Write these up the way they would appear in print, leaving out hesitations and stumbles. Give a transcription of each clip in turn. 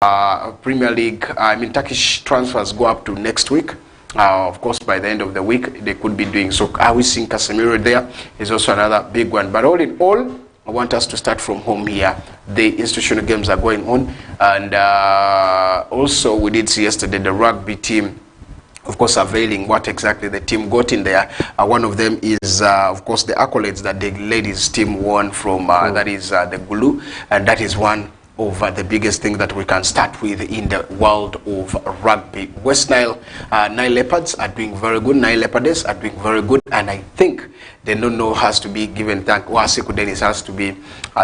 Premier League, Turkish transfers go up to next week. Of course, by the end of the week, they could be doing so. Are we seeing Casemiro there? Is also another big one. But all in all, I want us to start from home here. The institutional games are going on. And also, we did see yesterday the rugby team, of course, availing what exactly the team got in there. One of them is, of course, the accolades that the ladies team won from, that is the Gulu. And that is one of the biggest thing that we can start with in the world of rugby. West Nile Leopards are doing very good. Nile Leopards are doing very good, and I think the no has to be given thank. Asiku Dennis has to be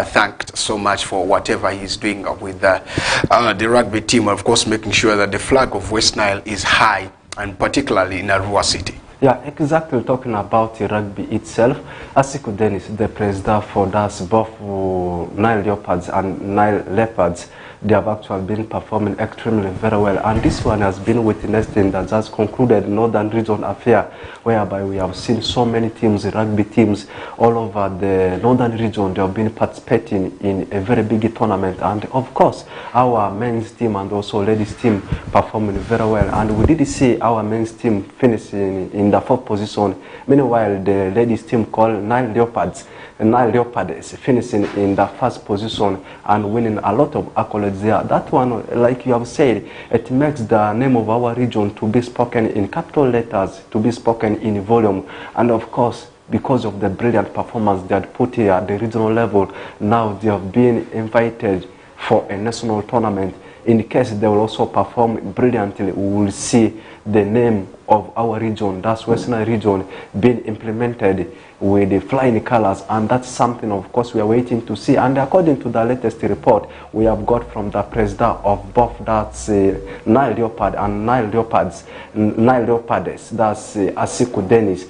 thanked so much for whatever he's doing with the rugby team. Of course, making sure that the flag of West Nile is high, and particularly in Arua City. Yeah, exactly. Talking about the rugby itself, Asiku Dennis, the president for that, both Nile Leopards and Nile Leopards, they have actually been performing extremely very well. And this one has been witnessing that just concluded Northern Region affair, whereby we have seen so many teams, rugby teams, all over the Northern Region. They have been participating in a very big tournament. And of course, our men's team and also ladies team performing very well. And we did see our men's team finishing in the 4th position. Meanwhile, the ladies team called Nile Leopards is finishing in the 1st position and winning a lot of accolades there. That one, like you have said, it makes the name of our region to be spoken in capital letters, to be spoken in volume. And of course, because of the brilliant performance they had put here at the regional level, now they have been invited for a national tournament. In case they will also perform brilliantly, we will see the name of our region, that's West Nile region, being implemented with the flying colors, and that's something, of course, we are waiting to see. And according to the latest report we have got from the president of both, that's Nile Leopard and Nile Leopards, that's Asiku Dennis,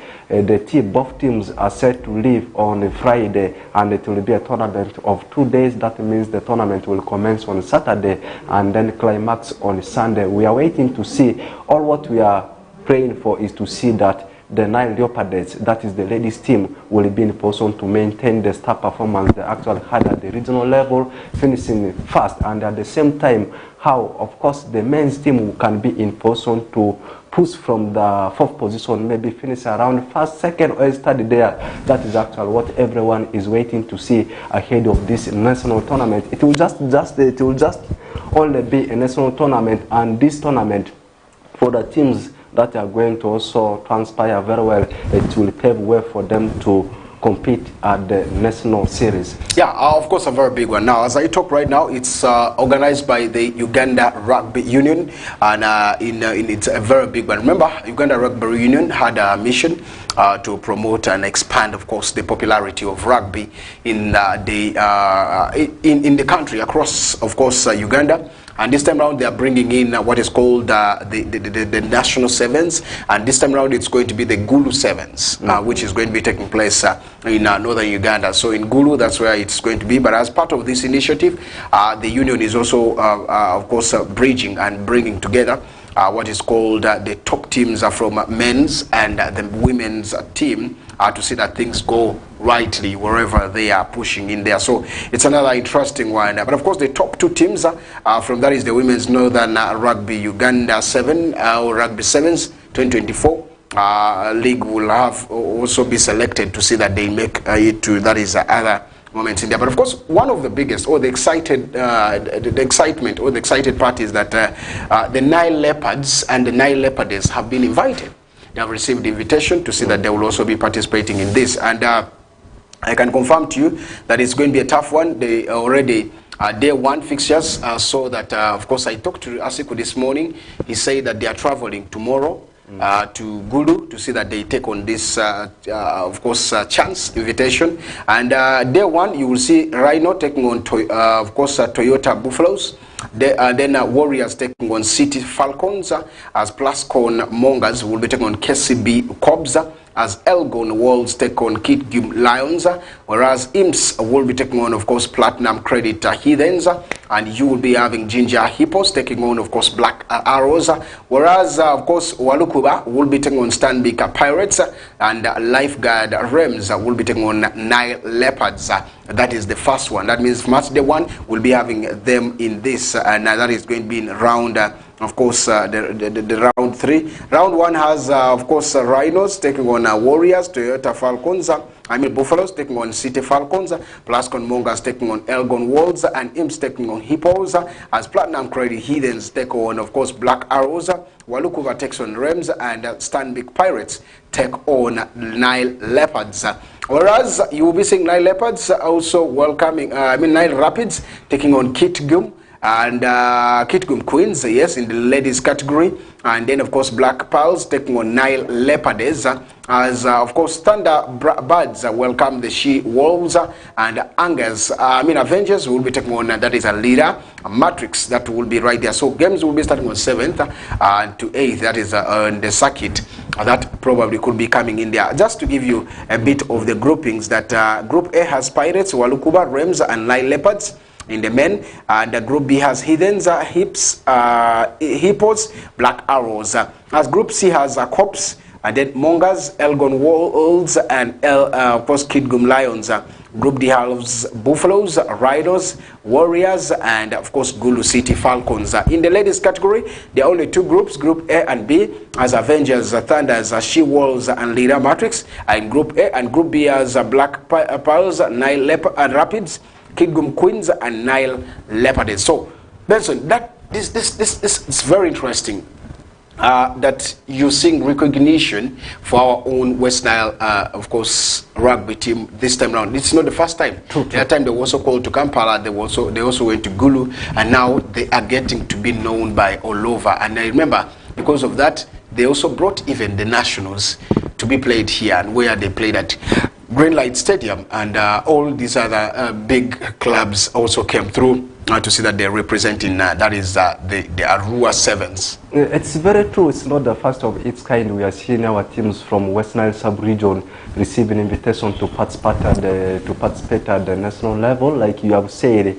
both teams are set to leave on Friday, and it will be a tournament of 2 days. That means the tournament will commence on Saturday and then climax on Sunday. We are waiting to see. All what we are praying for is to see that the Nile Leopards, that is the ladies team, will be in position to maintain the star performance they actually had at the regional level, finishing first, and at the same time how, of course, the men's team can be in position to push from the 4th position, maybe finish around 1st, 2nd, or 3rd there. That is actually what everyone is waiting to see ahead of this national tournament. It will just only be a national tournament, and this tournament for the teams that are going to also transpire very well, it will pave way for them to compete at the national series. Yeah, of course, a very big one. Now, as I talk right now, it's organized by the Uganda Rugby Union, and it's a very big one. Remember, Uganda Rugby Union had a mission to promote and expand, of course, the popularity of rugby in the country across, of course, Uganda. And this time around, they are bringing in what is called the National Sevens. And this time around, it's going to be the Gulu Sevens, which is going to be taking place in northern Uganda. So in Gulu, that's where it's going to be. But as part of this initiative, the union is also, of course, bridging and bringing together what is called the top teams from men's and the women's team to see that things go rightly wherever they are pushing in there. So it's another interesting one. But of course, the top 2 teams from that is the Women's Northern Rugby Uganda 7 or Rugby Sevens 2024 league will have also be selected to see that they make it to, that is other moments in there. But of course, one of the biggest, or the excitement, or the excited part is that the Nile Leopards and the Nile Leopards have been invited. They have received the invitation to see that they will also be participating in this. And I can confirm to you that it's going to be a tough one. They already day 1 fixtures, so that of course I talked to Asiku this morning. He said that they are traveling tomorrow to Gulu to see that they take on this, of course, chance invitation. And day 1, you will see Rhino taking on, of course, Toyota Buffaloes. Then Warriors taking on City Falcons, as Plascon Mongers will be taking on KCB Cobs, as Elgon Wolves take on Kitgum Lions, whereas Imps will be taking on, of course, Platinum Credit Heathens, and you will be having Ginger Hippos taking on, of course, Black Arrows, whereas, of course, Walukuba will be taking on Stanbic Pirates, and Lifeguard Rems will be taking on Nile Leopards. That is the first one. That means match day one will be having them in this, and that is going to be in round, of course, the round 3. Round 1 has, of course, Rhinos taking on Warriors, Toyota Falcons, Buffaloes taking on City Falcons, Plascon Mongas taking on Elgon Wolves, and Imps taking on Hippos, as Platinum Credit Heathens take on, of course, Black Arrows, Walukuva takes on Rems, and Stanbic Pirates take on Nile Leopards. Whereas you will be seeing Nile Leopards also welcoming, Nile Rapids taking on Kitgum, and Kitgum Queens, yes, in the ladies category, and then of course Black Pearls taking on Nile Leopards, as of course Thunderbirds welcome the She Wolves, and Avengers will be taking on, that is a leader, a Matrix, that will be right there. So games will be starting on 7th to 8th, that is on the circuit. That probably could be coming in there. Just to give you a bit of the groupings, that Group A has Pirates, Walukuba, Rems, and Nile Leopards in the men, and Group B has Heathens, Hippos, Black Arrows. As Group C has Cops, and then Mongas, Elgon Wolves, and of course Kitgum Lions. Group D has Buffaloes, Riders, Warriors, and of course Gulu City Falcons. In the ladies category, there are only 2 groups, Group A and B, as Avengers, Thunders, She Wolves, and Leader Matrix. And Group A and Group B as Black Pearls, Nile Leopard and Rapids, Kitgum Queens, and Nile Leopards. So, Benson, this is very interesting. That you're seeing recognition for our own West Nile, of course, rugby team this time around. It's not the first time. The other time they were also called to Kampala, they also went to Gulu, and now they are getting to be known by all over. And I remember, because of that, they also brought even the nationals to be played here, and where they played at Greenlight Stadium, and all these other big clubs also came through to see that they're representing, that is the Arua Sevens. It's very true. It's not the first of its kind. We are seeing our teams from West Nile sub-region receiving invitation to participate at the national level, like you have said.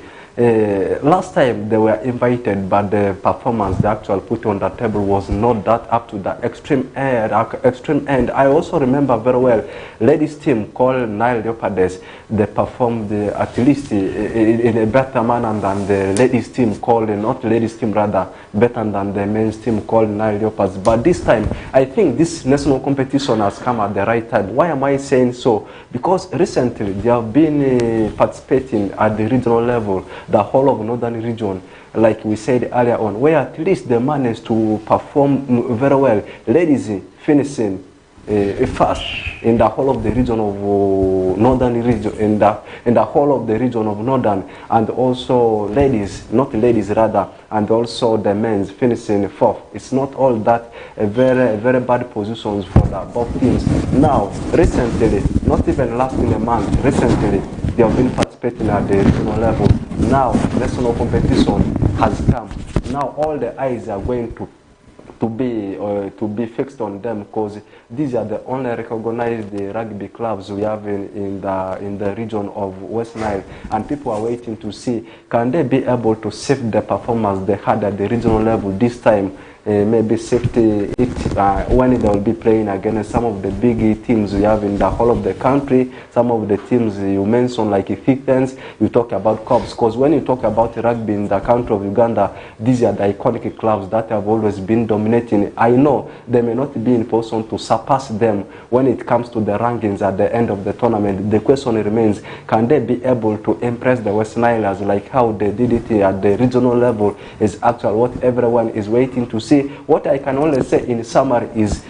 Last time they were invited, but the performance they actually put on the table was not that up to the extreme end. I also remember very well, ladies team called Nile Leopards, they performed at least in a better manner than the ladies team called, not ladies team rather, better than the men's team called Nile Leopards. But this time, I think this national competition has come at the right time. Why am I saying so? Because recently they have been participating at the regional level, the whole of northern region, like we said earlier on, where at least they managed to perform very well. Ladies finishing first in the whole of the region of northern region, in the whole of the region of northern, and also ladies, not ladies rather, and also the men's finishing 4th. It's not all that very bad positions for the both teams. Now, recently, not even last in a month, recently they have been participating at the regional level. Now, national competition has come. Now, all the eyes are going to be fixed on them, because these are the only recognized rugby clubs we have in the region of West Nile, and people are waiting to see, can they be able to save the performance they had at the regional level this time, maybe safety it when they will be playing against some of the big teams we have in the whole of the country, some of the teams you mentioned like Heathens, you talk about Cubs, because when you talk about rugby in the country of Uganda, these are the iconic clubs that have always been dominating. I know they may not be in position to surpass them when it comes to the rankings at the end of the tournament. The question remains, can they be able to impress the West Nilers like how they did it at the regional level is actually what everyone is waiting to see. What I can only say in summary is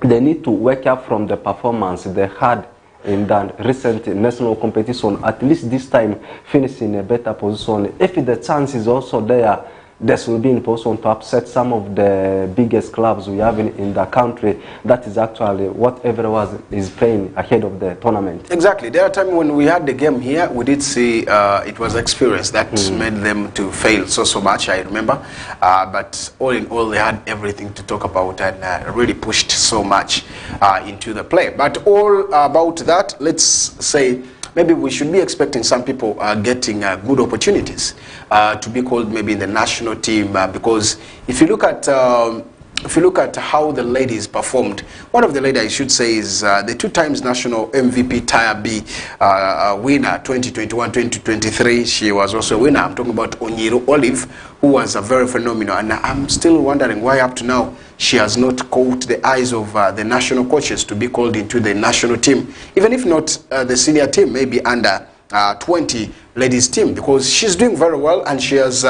they need to wake up from the performance they had in the recent national competition, at least this time finish in a better position. If the chance is also there, this will be in position to upset some of the biggest clubs we have in the country. That is actually what everyone is playing ahead of the tournament. Exactly. There are times when we had the game here, we did see it was experience that made them to fail so much, I remember. But all in all, they had everything to talk about and really pushed so much into the play. But all about that, let's say, maybe we should be expecting some people getting good opportunities to be called maybe in the national team because if you look at how the ladies performed, one of the ladies I should say is the 2 times national MVP Tier B winner 2021-2023. She was also a winner. I'm talking about Onyiru Olive, who was very phenomenal, and I'm still wondering why up to now she has not caught the eyes of the national coaches to be called into the national team, even if not the senior team, maybe under 20 ladies team, because she's doing very well and she is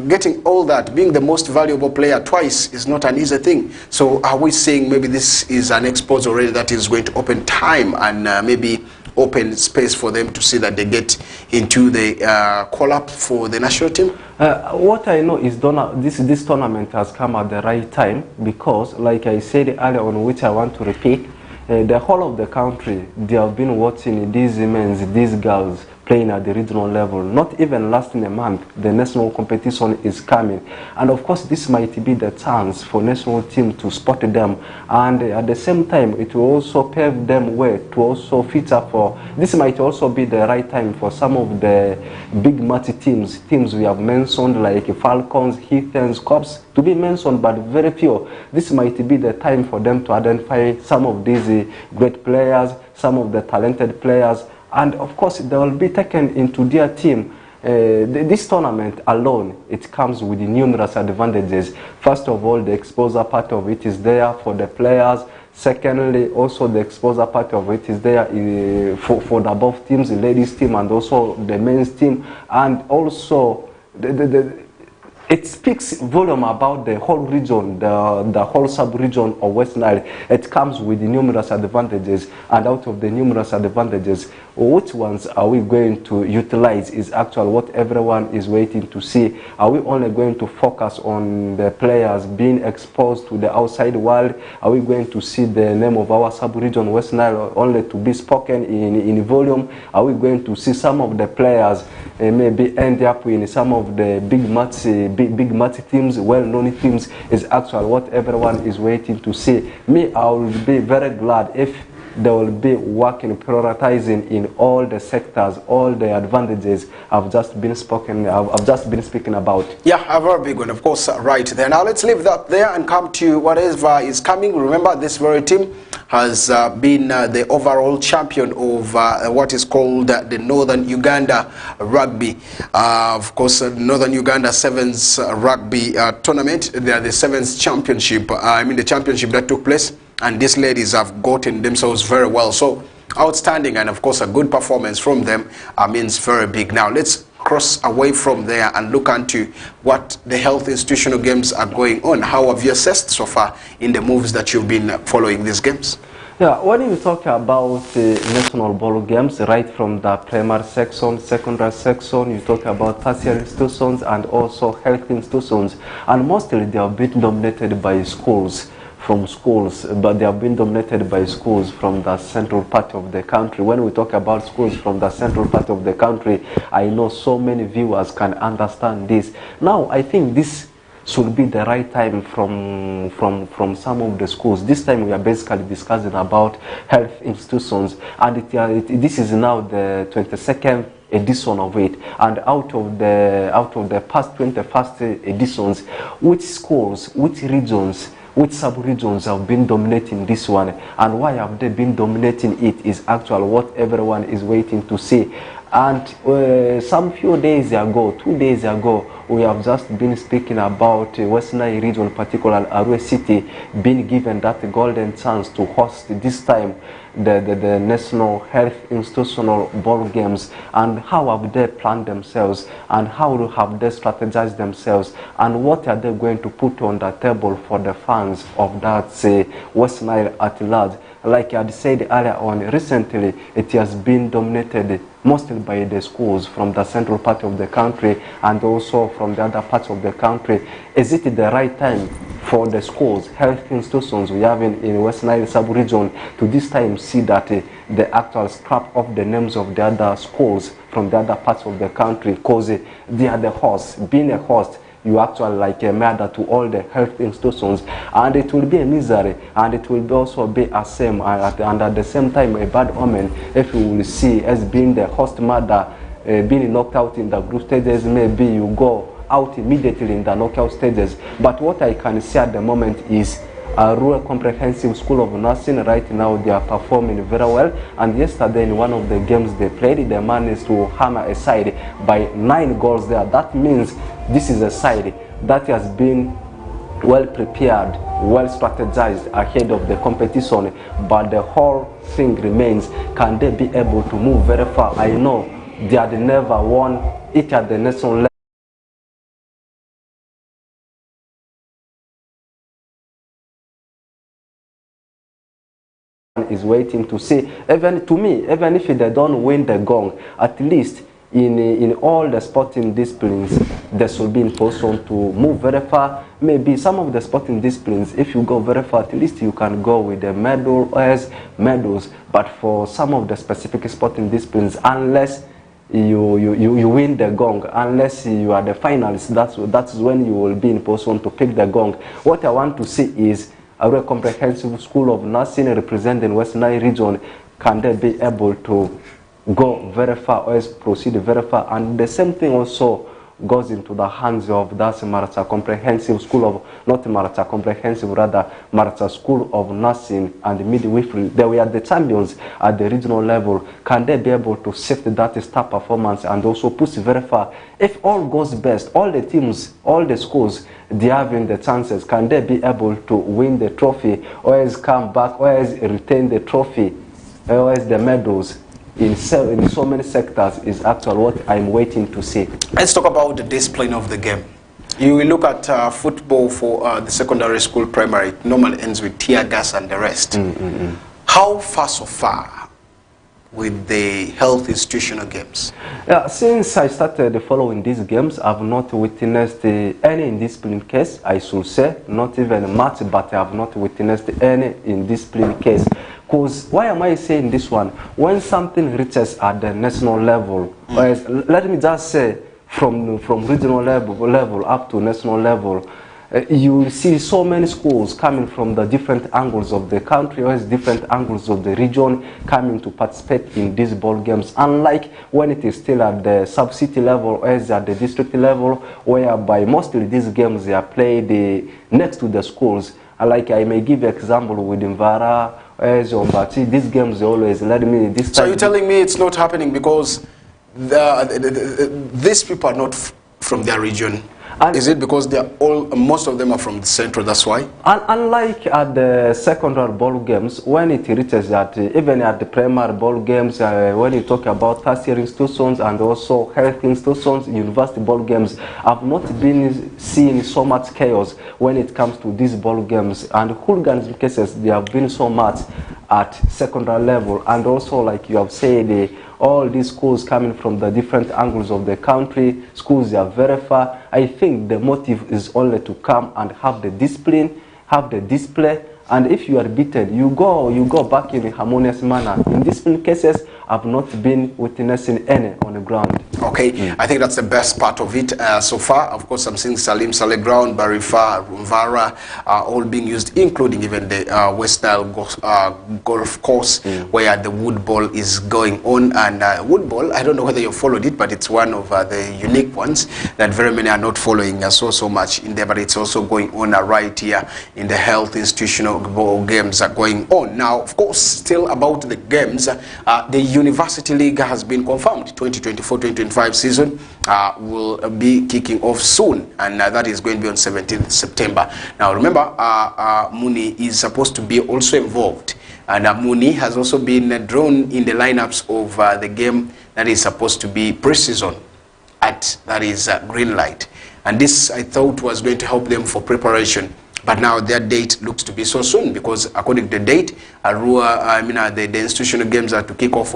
getting all that. Being the most valuable player twice is not an easy thing. So are we saying maybe this is an expose already that is going to open time and maybe open space for them to see that they get into the call-up for the national team? What I know is this tournament has come at the right time because, like I said earlier on, which I want to repeat, the whole of the country, they have been watching these men, these girls playing at the regional level. Not even lasting a month, the national competition is coming. And of course, this might be the chance for national team to spot them. And at the same time, it will also pave them way to also feature for, this might also be the right time for some of the big multi teams we have mentioned like Falcons, Heathens, Cops, to be mentioned, but very few. This might be the time for them to identify some of these great players, some of the talented players, and of course they will be taken into their team. This tournament alone, it comes with numerous advantages. First of all, the exposure part of it is there for the players. Secondly, also the exposure part of it is there for the above teams, the ladies team and also the men's team. And also it speaks volume about the whole region, the whole sub-region of West Nile. It comes with numerous advantages, and out of the numerous advantages, which ones are we going to utilize is actually what everyone is waiting to see. Are we only going to focus on the players being exposed to the outside world? Are we going to see the name of our sub-region West Nile only to be spoken in volume? Are we going to see some of the players maybe end up in some of the big match teams, well-known teams? Is actually what everyone is waiting to see. Me, I will be very glad if they will be working, prioritizing in all the sectors, all the advantages I've just been speaking about. Yeah, a very big one, of course, right there. Now let's leave that there and come to whatever is coming. Remember, this very team has been the overall champion of what is called the Northern Uganda Rugby. Of course, Northern Uganda Sevens Rugby Tournament. They are the Sevens Championship. The championship that took place. And these ladies have gotten themselves very well. So outstanding, and of course a good performance from them means very big. Now let's cross away from there and look into what the health institutional games are going on. How have you assessed so far in the moves that you've been following these games? Yeah, when you talk about national ball games, right from the primary section, secondary section, you talk about tertiary institutions and also health institutions, and mostly they have been dominated by schools. But they have been dominated by schools from the central part of the country. When we talk about schools from the central part of the country, I know so many viewers can understand this. Now, I think this should be the right time from some of the schools. This time we are basically discussing about health institutions, and this is now the 22nd edition of it. And out of the past 21st editions, which schools, which regions, which sub-regions have been dominating this one, and why have they been dominating it is actually what everyone is waiting to see. And some few days ago, 2 days ago, we have just been speaking about West Nile region, particularly Arua City, being given that golden chance to host this time the National Health Institutional Ball Games. And how have they planned themselves, and how have they strategized themselves, and what are they going to put on the table for the fans of that West Nile at large? Like I had said earlier on, recently it has been dominated mostly by the schools from the central part of the country and also from the other parts of the country. Is it the right time for the schools, health institutions we have in West Nile sub-region to this time see that the actual scrap of the names of the other schools from the other parts of the country, because they are the host. Being a host, you actually like a murder to all the health institutions, and it will be a misery, and it will also be a shame, and at the same time a bad omen if you will see as being the host murder being knocked out in the group stages. Maybe you go out immediately in the knockout stages. But what I can see at the moment is a Rural Comprehensive School of Nursing. Right now they are performing very well, and yesterday in one of the games they played, they managed to hammer a side by 9 goals there. That means this is a side that has been well prepared, well strategized ahead of the competition, but the whole thing remains, can they be able to move very far? I know they had never won it at the national level. Is waiting to see, even to me, even if they don't win the gong, at least in all the sporting disciplines, they should be in position to move very far. Maybe some of the sporting disciplines, if you go very far, at least you can go with the medals. But for some of the specific sporting disciplines, unless you win the gong, unless you are the finalists, that's when you will be in position to pick the gong. What I want to see is a Rural Comprehensive School of Nursing representing West Nile region, can they be able to go very far or proceed very far? And the same thing also goes into the hands of that Maratha Comprehensive School of, not Maratha Comprehensive, rather Maratha School of Nursing and Midwifery. They were the champions at the regional level. Can they be able to shift that star performance and also push very far? If all goes best, all the teams, all the schools, they having the chances, can they be able to win the trophy, or else come back, or else retain the trophy, or else the medals in so many sectors is actually what I'm waiting to see. Let's talk about the discipline of the game. You will look at football for the secondary school, primary. It normally ends with tear gas and the rest. How far so far with the health institutional games? Yeah, since I started following these games, I've not witnessed any indiscipline case, I should say. Not even much, but I have not witnessed any indiscipline case. Because why am I saying this one? When something reaches at the national level, let me just say from regional level up to national level, you will see so many schools coming from the different angles of the country, or different angles of the region, coming to participate in these ball games. Unlike when it is still at the sub-city level or at the district level, whereby mostly these games they are played next to the schools. Like I may give an example with Mvara, these games always let me this time. So you're telling me it's not happening because these people are not from their region? And is it because they are most of them are from the central, that's why? Unlike at the secondary ball games, when it reaches that, even at the primary ball games, when you talk about tertiary institutions and also health institutions, university ball games, I've not been seeing so much chaos when it comes to these ball games. And hooliganism cases, they have been so much at secondary level. And also, like you have said, all these schools coming from the different angles of the country, schools they are very far. I think the motive is only to come and have the discipline, have the display, and if you are beaten, you go back in a harmonious manner. In discipline cases, I've not been witnessing any on the ground. Okay, I think that's the best part of it so far. Of course, I'm seeing Salim Saleh Ground, Barifa, Rumvara all being used, including even the West Nile golf course where the wood ball is going on. And wood ball, I don't know whether you followed it, but it's one of the unique ones that very many are not following so much in there. But it's also going on right here in the health institutional ball games are going on. Now, of course, still about the games, the University League has been confirmed. 2024-2025 season will be kicking off soon, and that is going to be on 17th September. Now, remember, Muni is supposed to be also involved, and Muni has also been drawn in the lineups of the game that is supposed to be pre-season at, that is green light. And this, I thought, was going to help them for preparation. But now their date looks to be so soon, because according to the date, the institutional games are to kick off,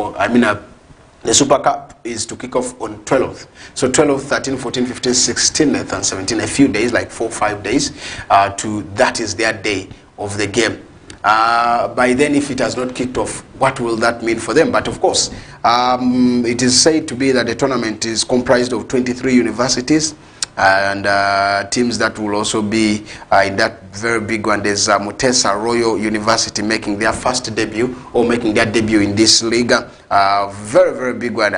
The Super Cup is to kick off on 12th. So 12th, 13th, 14th, 15th, 16th, and 17th, a few days, like 4 or 5 days, that is their day of the game. By then, if it has not kicked off, what will that mean for them? But of course, it is said to be that the tournament is comprised of 23 universities, and teams that will also be in that very big one. There's Mutesa Royal University making their first debut, or making their debut in this league. Very, very big one.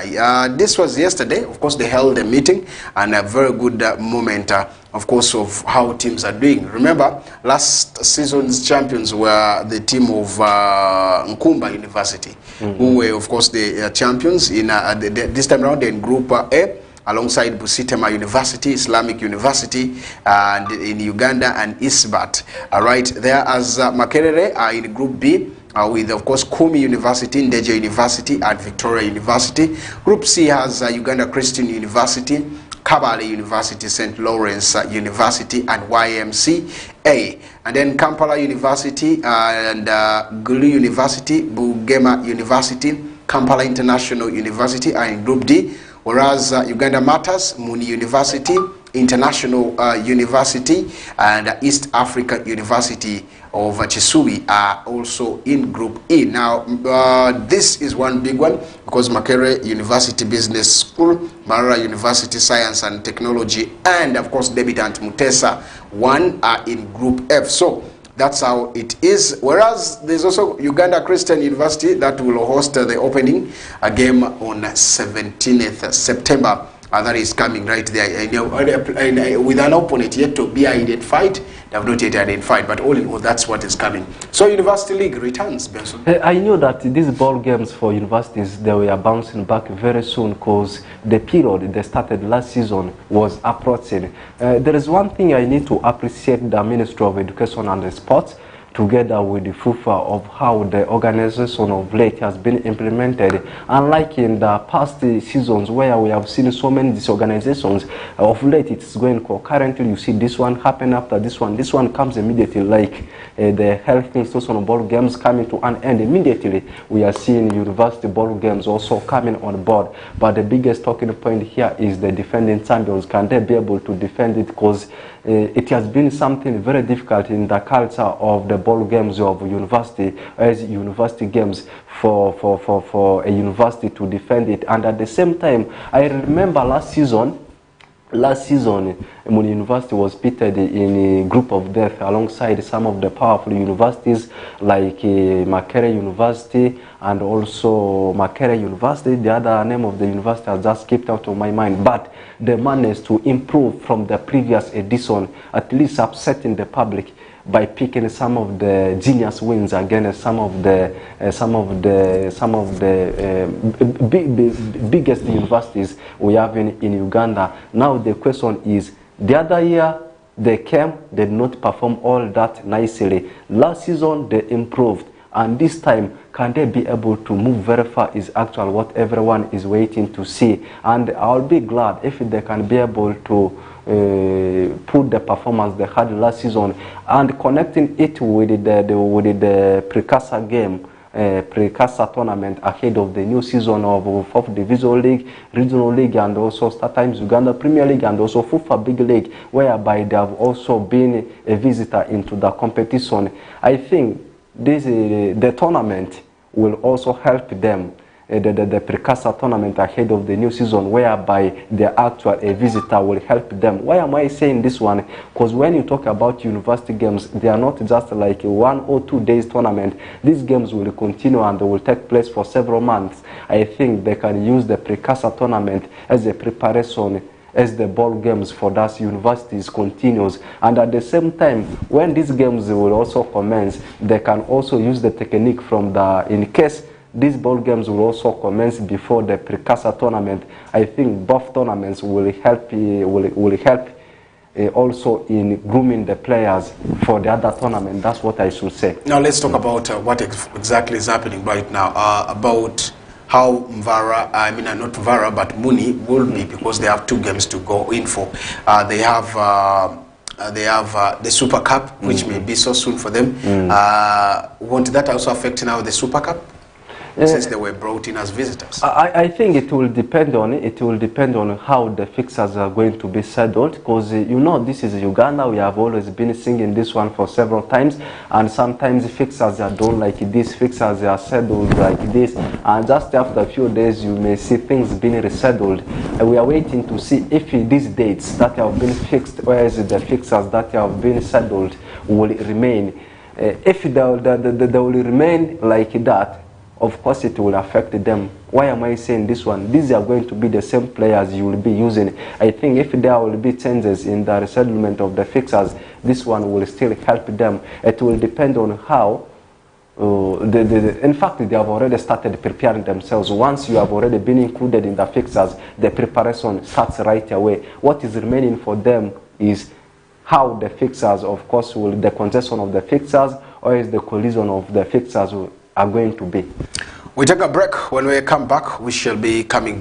This was yesterday. Of course, they held a meeting, and a very good moment, of course, of how teams are doing. Remember, last season's champions were the team of Nkumba University, who were, of course, the champions in this time around in Group A, alongside Busitema University, Islamic University, and in Uganda, and Isbat. Right there, as Makerere are in Group B, with, of course, Kumi University, Ndeje University, and Victoria University. Group C has Uganda Christian University, Kabale University, St. Lawrence University, and YMCA. And then Kampala University and Gulu University, Bugema University, Kampala International University are in Group D. Whereas Uganda Matters, Muni University, International University, and East Africa University of Chisui are also in Group E. Now, this is one big one, because Makerere University Business School, Marara University Science and Technology, and of course debutant Mutesa 1 are in Group F. So that's how it is. Whereas there's also Uganda Christian University that will host the opening game on 17th September. That is coming right there. With an opponent yet to be identified, they have not yet identified, but all in all, that's what is coming. So University League returns, Benson. I knew that these ball games for universities, they were bouncing back very soon, because the period they started last season was approaching. There is one thing I need to appreciate the Ministry of Education and Sports, together with the FUFA, of how the organization of late has been implemented. Unlike in the past seasons where we have seen so many disorganizations, of late it's going concurrently. You see this one happen after this one comes immediately, like the health institution ball games coming to an end immediately. We are seeing university ball games also coming on board. But the biggest talking point here is the defending champions. Can they be able to defend it? Because it has been something very difficult in the culture of the ball games of university, as university games, for a university to defend it. And at the same time, I remember last season, Muni University was pitted in a group of death alongside some of the powerful universities like Makerere University, and also Makerere University. The other name of the university has just skipped out of my mind, but they managed to improve from the previous edition, at least upsetting the public by picking some of the genius wins against some of the biggest universities we have in Uganda. Now the question is, the other year they came, they did not perform all that nicely. Last season they improved, and this time, can they be able to move very far is actually what everyone is waiting to see. And I'll be glad if they can be able to put the performance they had last season, and connecting it with the precursor game, precursor tournament ahead of the new season of 4th Division League, Regional League, and also StarTimes Uganda Premier League, and also FUFA Big League, whereby they have also been a visitor into the competition. I think the tournament will also help them, the precursor tournament ahead of the new season, whereby the actual visitor will help them. Why am I saying this one? Because when you talk about university games, they are not just like a 1 or 2 days tournament. These games will continue and they will take place for several months. I think they can use the precursor tournament as a preparation as the ball games for those universities continues. And at the same time, when these games will also commence, they can also use the technique from in case these ball games will also commence before the precursor tournament. I think both tournaments will help also in grooming the players for the other tournament. That's what I should say. Now let's talk about what exactly is happening right now, about how Mvara, not Mvara, but Muni will be, because they have 2 games to go in for. They have the Super Cup, which may be so soon for them. Won't that also affect now the Super Cup? since they were brought in as visitors? I think it will depend on it. It will depend on how the fixers are going to be settled, because you know, this is Uganda. We have always been singing this one for several times, and sometimes fixers are done like this, fixers are settled like this, and just after a few days you may see things being resettled. And we are waiting to see if these dates that have been fixed, whereas the fixers that have been settled, will remain. If they will remain like that, of course it will affect them. Why am I saying this one? These are going to be the same players you will be using. I think if there will be changes in the resettlement of the fixers, this one will still help them. It will depend on how. In fact, they have already started preparing themselves. Once you have already been included in the fixers, the preparation starts right away. What is remaining for them is how the fixers, of course, will the congestion of the fixers, or is the collision of the fixers are going to be. We take a break. When we come back, we shall be coming